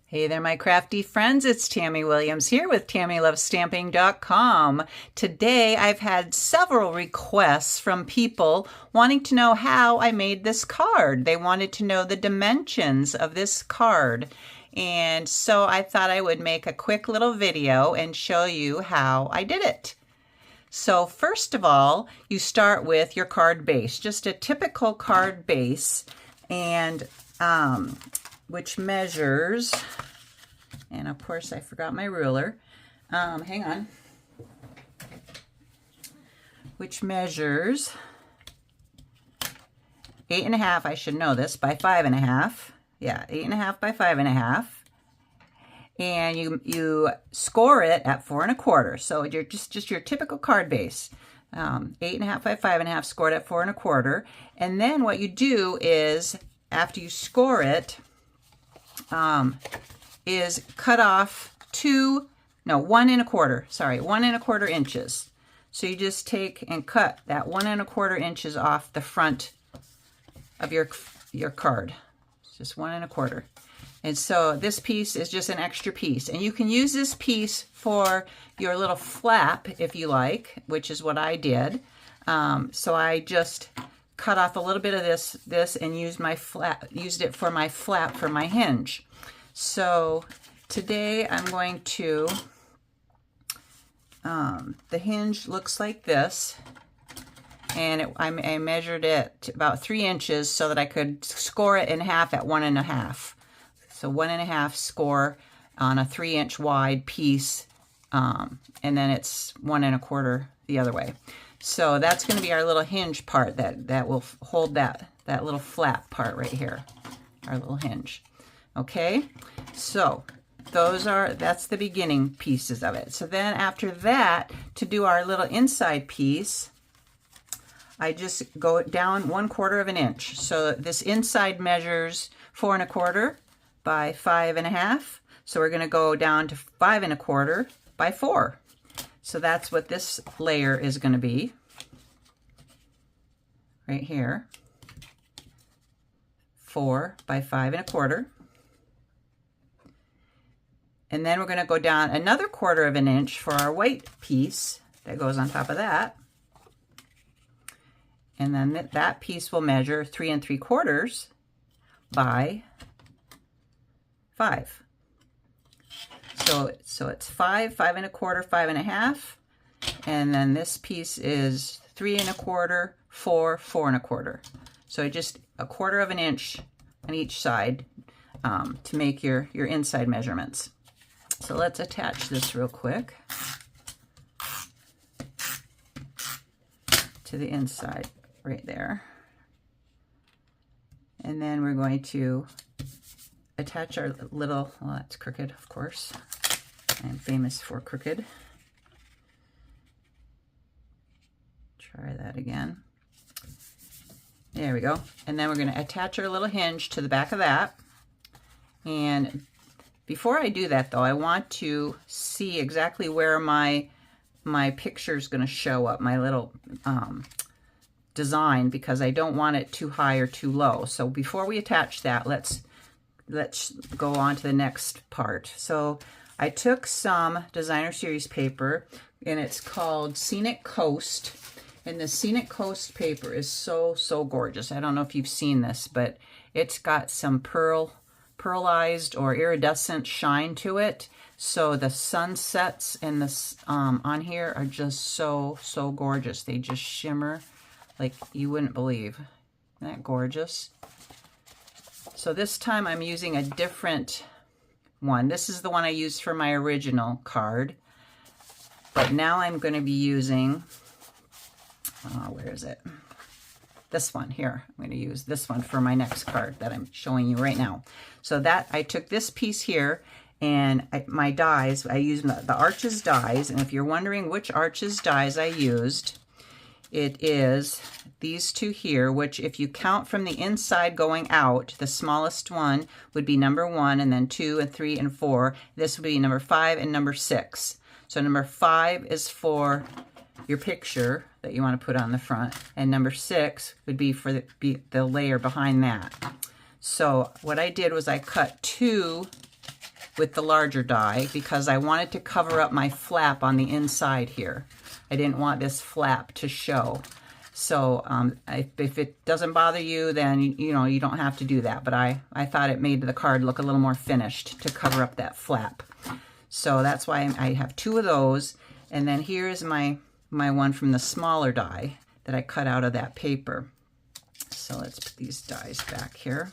Hey there, my crafty friends. It's Tammy Williams here with TammyLovesStamping.com. Today, I've had several requests from people wanting to know how I made this card. They wanted to know the dimensions of this card. And so I thought I would make a quick little video and show you how I did it. So first of all, you start with your card base, just a typical card base, and which measures, and of course I forgot my ruler, hang on, which measures 8.5, I should know this, by 5.5, yeah, 8.5 by 5.5, and you score it at 4 1/4, so you're just your typical card base, 8.5 by 5.5, scored at 4 1/4, and then what you do is, after you score it, is cut off 1 1/4 inches. So you just take and cut that 1 1/4 inches off the front of your card. It's just 1 1/4. And so this piece is just an extra piece. And you can use this piece for your little flap if you like, which is what I did. So I just cut off a little bit of this and used it for my flap for my hinge. So today I'm going to, the hinge looks like this, and I measured it about 3 inches so that I could score it in half at 1 1/2. So 1 1/2 score on a 3-inch wide piece, and then it's 1 1/4 the other way. So that's going to be our little hinge part that will hold that little flap part right here, our little hinge. Okay, so that's the beginning pieces of it. So then after that, to do our little inside piece, I just go down 1/4 inch. So this inside measures 4 1/4 by 5.5. So we're going to go down to 5 1/4 by 4. So that's what this layer is going to be right here. 4 by 5 1/4. And then we're going to go down another 1/4 inch for our white piece that goes on top of that. And then that piece will measure 3 3/4 by 5. So it's 5, 5 1/4, 5 1/2, and then this piece is 3 1/4, 4, 4 1/4. So just 1/4 inch on each side to make your inside measurements. So let's attach this real quick to the inside right there. And then we're going to attach our little, well, that's crooked, of course. I'm famous for crooked. Try that again. There we go. And then we're going to attach our little hinge to the back of that. And before I do that, though, I want to see exactly where my picture is going to show up, my little design, because I don't want it too high or too low. So before we attach that, let's go on to the next part. So I took some designer series paper, and it's called Scenic Coast. And the Scenic Coast paper is so gorgeous. I don't know if you've seen this, but it's got some pearlized or iridescent shine to it. So the sunsets and the on here are just so gorgeous. They just shimmer like you wouldn't believe. Isn't that gorgeous? So this time I'm using a different one. This is the one I used for my original card. But now I'm going to be using, where is it? This one here. I'm going to use this one for my next card that I'm showing you right now. So that I took this piece here, and my dies, I used the Arches dies. And if you're wondering which Arches dies I used, it is these two here, which if you count from the inside going out, the smallest one would be number 1, and then 2 and 3 and 4. This would be number 5 and number 6. So number 5 is for your picture that you want to put on the front, and number 6 would be for the layer behind that. So what I did was I cut 2 with the larger die because I wanted to cover up my flap on the inside here. I didn't want this flap to show. So if it doesn't bother you, then you know you don't have to do that. But I thought it made the card look a little more finished to cover up that flap. So that's why I have 2 of those. And then here is my one from the smaller die that I cut out of that paper. So let's put these dies back here.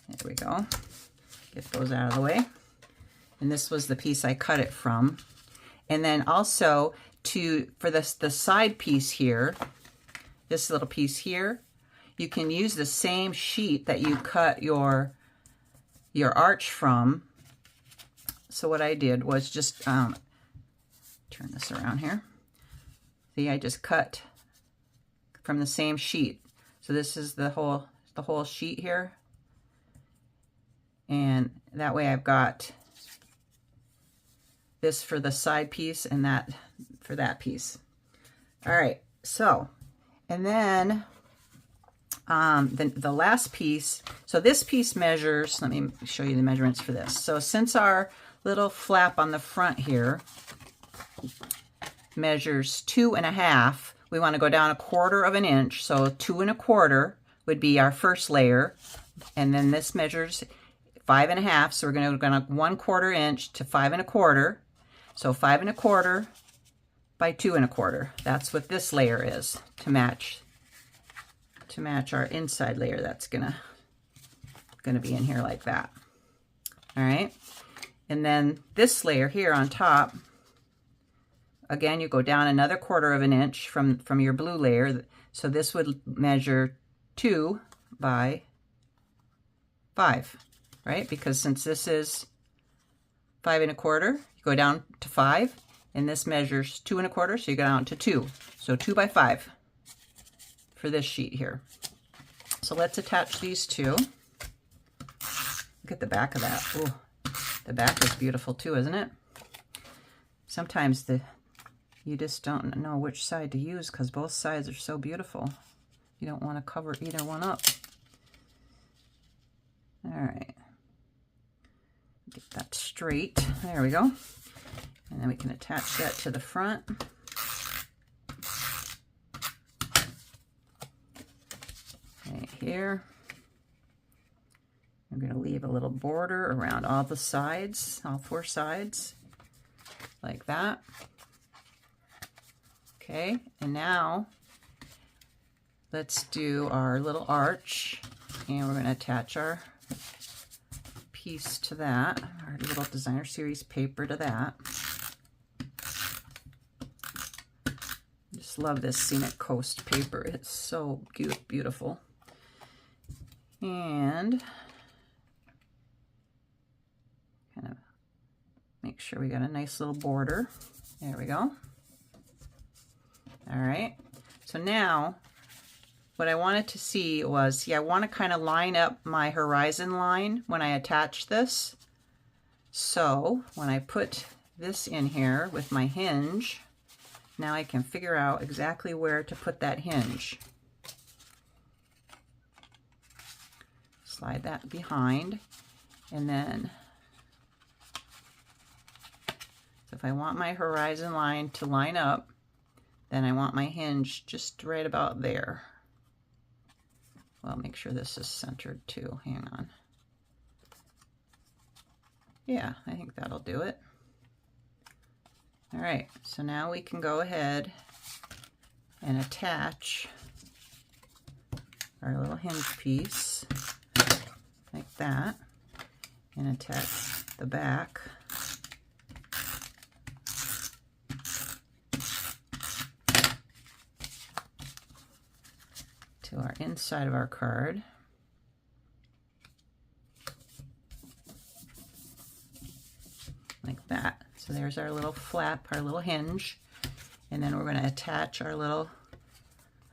There we go. Get those out of the way. And this was the piece I cut it from. And then also for the side piece here, this little piece here, you can use the same sheet that you cut your arch from. So what I did was just turn this around here. See, I just cut from the same sheet. So this is the whole sheet here. And that way I've got this for the side piece and that for that piece. All right, so, and then the last piece, so this piece measures, let me show you the measurements for this. So since our little flap on the front here measures 2 1/2, we want to go down 1/4 of an inch. So 2 1/4 would be our first layer. And then this measures 5 1/2. So we're going to go 1/4 inch to 5 1/4. So 5 1/4 by 2 1/4. That's what this layer is to match our inside layer. That's gonna be in here like that. All right. And then this layer here on top, again, you go down another 1/4 of an inch from your blue layer. So this would measure 2 by 5, right? Because since this is 5 1/4, you go down to 5, and this measures 2 1/4, so you go down to 2. So 2 by 5 for this sheet here. So let's attach these two. Look at the back of that. Ooh, the back is beautiful too, isn't it? Sometimes you just don't know which side to use because both sides are so beautiful. You don't want to cover either one up. All right. Get that straight. There we go. And then we can attach that to the front. Right here. I'm going to leave a little border around all the sides, all 4 sides, like that. Okay, and now let's do our little arch, and we're going to attach our piece to that, our little designer series paper to that. Just love this Scenic Coast paper. It's so beautiful. And kind of make sure we got a nice little border. There we go. All right. So now what I wanted to see was, I want to kind of line up my horizon line when I attach this. So when I put this in here with my hinge, now I can figure out exactly where to put that hinge. Slide that behind, and then, so if I want my horizon line to line up, then I want my hinge just right about there. Well, make sure this is centered too. Hang on. Yeah, I think that'll do it. All right, so now we can go ahead and attach our little hinge piece like that, and attach the back to our inside of our card. Like that. So there's our little flap, our little hinge, and then we're going to attach our little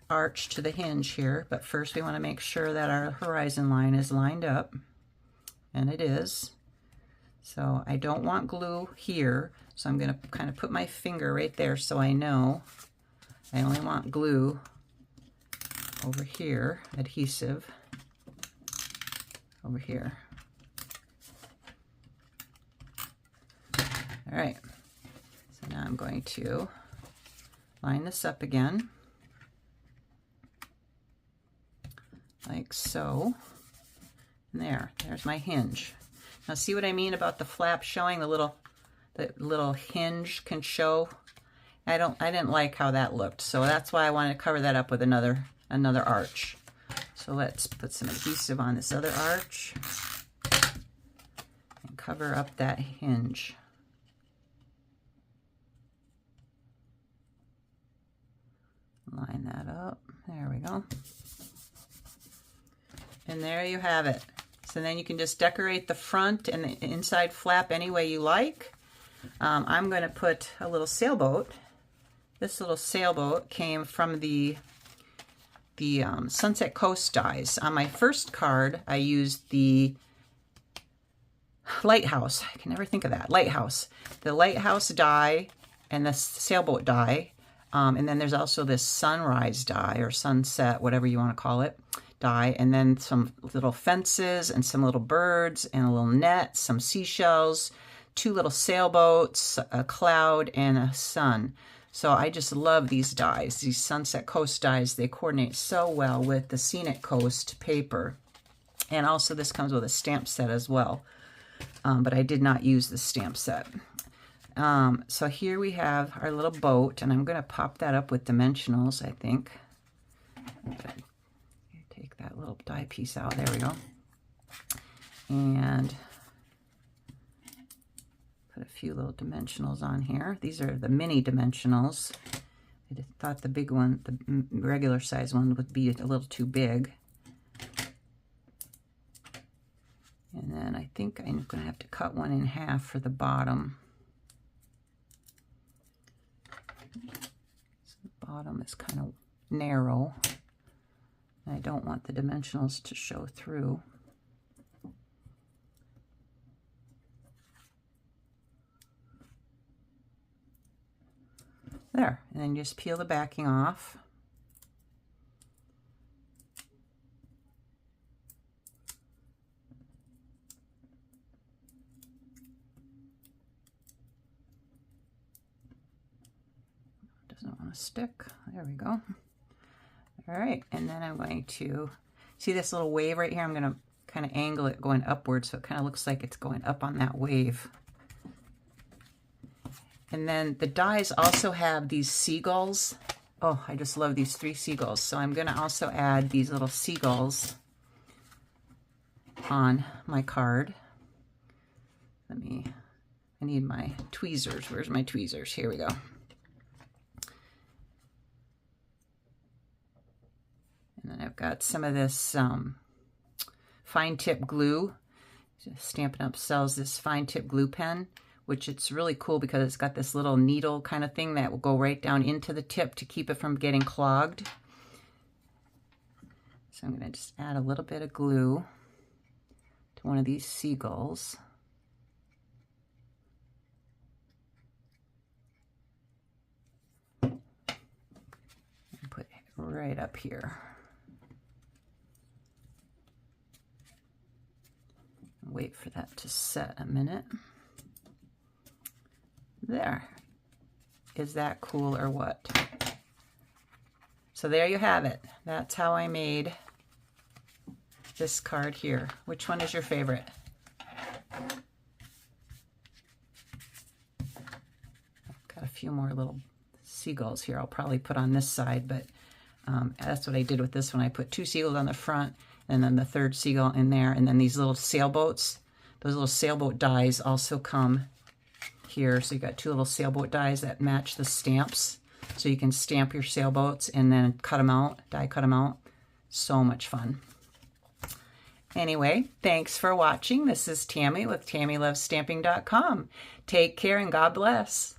arch to the hinge here. But first we want to make sure that our horizon line is lined up, and it is. So I don't want glue here, so I'm going to kind of put my finger right there so I know I only want glue over here, adhesive over here. All right, so now I'm going to line this up again, like so. And there's my hinge. Now see what I mean about the flap showing, the little hinge can show. I didn't like how that looked, so that's why I wanted to cover that up with another arch. So let's put some adhesive on this other arch and cover up that hinge. Line that up. There we go. And there you have it. So then you can just decorate the front and the inside flap any way you like. I'm going to put a little sailboat. This little sailboat came from the Scenic Coast Dies. On my first card, I used the lighthouse. I can never think of that. Lighthouse. The lighthouse die and the sailboat die. And then there's also this sunrise die or sunset, whatever you want to call it, die. And then some little fences and some little birds and a little net, some seashells, 2 little sailboats, a cloud, and a sun. So I just love these dies, these Scenic Coast dies. They coordinate so well with the Scenic Coast paper. And also this comes with a stamp set as well. But I did not use the stamp set. So here we have our little boat, and I'm going to pop that up with dimensionals, I think. Take that little die piece out. There we go. And put a few little dimensionals on here. These are the mini dimensionals. I thought the big one, the regular size one, would be a little too big. And then I think I'm going to have to cut one in half for the bottom. So the bottom is kind of narrow. I don't want the dimensionals to show through. There, and then just peel the backing off. Doesn't want to stick. There we go. All right, and then I'm going to, see this little wave right here? I'm going to kind of angle it going upwards so it kind of looks like it's going up on that wave. And then the dies also have these seagulls. Oh, I just love these 3 seagulls. So I'm going to also add these little seagulls on my card. I need my tweezers. Where's my tweezers? Here we go. And then I've got some of this fine tip glue. Stampin' Up sells this fine tip glue pen, which it's really cool because it's got this little needle kind of thing that will go right down into the tip to keep it from getting clogged. So I'm going to just add a little bit of glue to one of these seagulls. And put it right up here. Wait for that to set a minute. There. Is that cool or what? So there you have it. That's how I made this card here. Which one is your favorite? I've got a few more little seagulls here I'll probably put on this side, but that's what I did with this one. I put 2 seagulls on the front and then the 3rd seagull in there, and then these little sailboats, those little sailboat dies also come here. So you got 2 little sailboat dies that match the stamps. So you can stamp your sailboats and then cut them out, die cut them out. So much fun. Anyway, thanks for watching. This is Tammy with TammyLovesStamping.com. Take care and God bless.